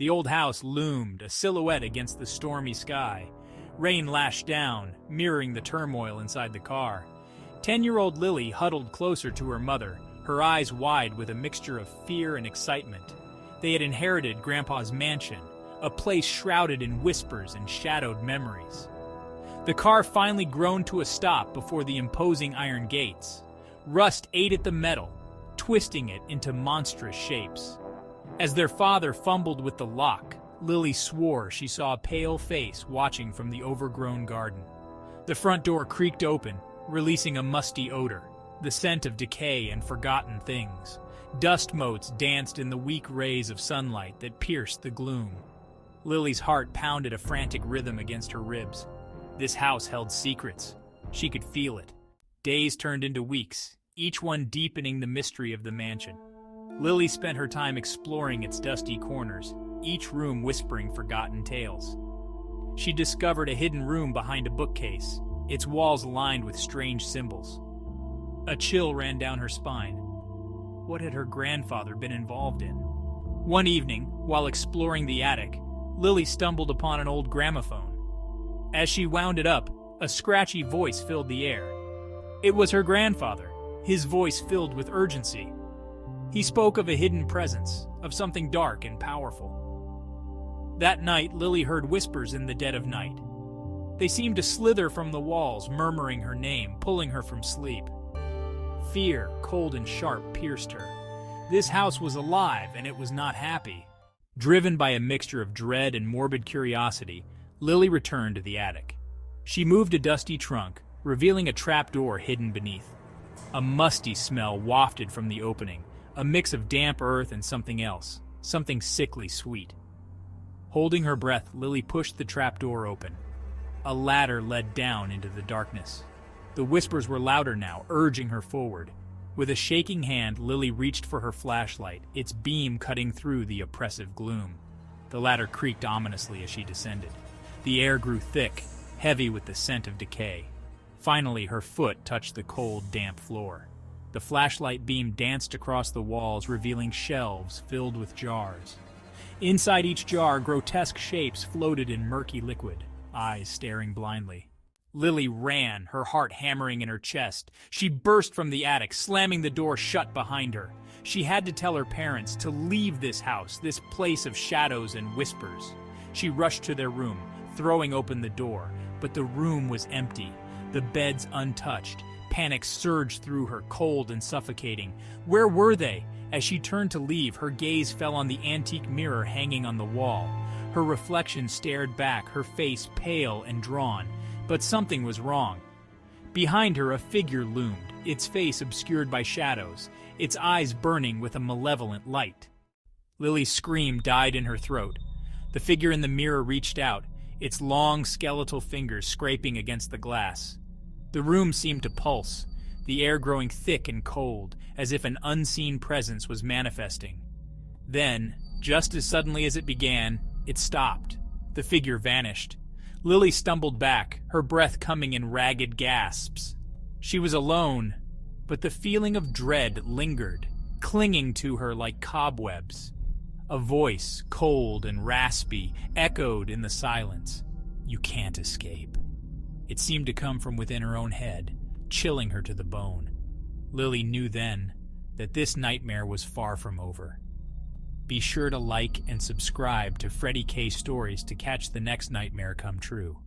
The old house loomed, a silhouette against the stormy sky. Rain lashed down, mirroring the turmoil inside the car. 10-year-old Lily huddled closer to her mother, her eyes wide with a mixture of fear and excitement. They had inherited Grandpa's mansion, a place shrouded in whispers and shadowed memories. The car finally groaned to a stop before the imposing iron gates. Rust ate at the metal, twisting it into monstrous shapes. As their father fumbled with the lock, Lily swore she saw a pale face watching from the overgrown garden. The front door creaked open, releasing a musty odor, the scent of decay and forgotten things. Dust motes danced in the weak rays of sunlight that pierced the gloom. Lily's heart pounded a frantic rhythm against her ribs. This house held secrets. She could feel it. Days turned into weeks, each one deepening the mystery of the mansion. Lily spent her time exploring its dusty corners, each room whispering forgotten tales. She discovered a hidden room behind a bookcase, its walls lined with strange symbols. A chill ran down her spine. What had her grandfather been involved in? One evening, while exploring the attic, Lily stumbled upon an old gramophone. As she wound it up, a scratchy voice filled the air. It was her grandfather, his voice filled with urgency. He spoke of a hidden presence, of something dark and powerful. That night, Lily heard whispers in the dead of night. They seemed to slither from the walls, murmuring her name, pulling her from sleep. Fear, cold and sharp, pierced her. This house was alive, and it was not happy. Driven by a mixture of dread and morbid curiosity, Lily returned to the attic. She moved a dusty trunk, revealing a trapdoor hidden beneath. A musty smell wafted from the opening, a mix of damp earth and something else, something sickly sweet. Holding her breath, Lily pushed the trapdoor open. A ladder led down into the darkness. The whispers were louder now, urging her forward. With a shaking hand, Lily reached for her flashlight, its beam cutting through the oppressive gloom. The ladder creaked ominously as she descended. The air grew thick, heavy with the scent of decay. Finally, her foot touched the cold, damp floor. The flashlight beam danced across the walls, revealing shelves filled with jars. Inside each jar, grotesque shapes floated in murky liquid, eyes staring blindly. Lily ran, her heart hammering in her chest. She burst from the attic, slamming the door shut behind her. She had to tell her parents to leave this house, this place of shadows and whispers. She rushed to their room, throwing open the door, but the room was empty, the beds untouched. Panic surged through her, cold and suffocating. Where were they? As she turned to leave, her gaze fell on the antique mirror hanging on the wall. Her reflection stared back, her face pale and drawn. But something was wrong. Behind her, a figure loomed, its face obscured by shadows, its eyes burning with a malevolent light. Lily's scream died in her throat. The figure in the mirror reached out, its long skeletal fingers scraping against the glass. The room seemed to pulse, the air growing thick and cold, as if an unseen presence was manifesting. Then, just as suddenly as it began, it stopped. The figure vanished. Lily stumbled back, her breath coming in ragged gasps. She was alone, but the feeling of dread lingered, clinging to her like cobwebs. A voice, cold and raspy, echoed in the silence. "You can't escape." It seemed to come from within her own head, chilling her to the bone. Lily knew then that this nightmare was far from over. Be sure to like and subscribe to Freddy K Stories to catch the next nightmare come true.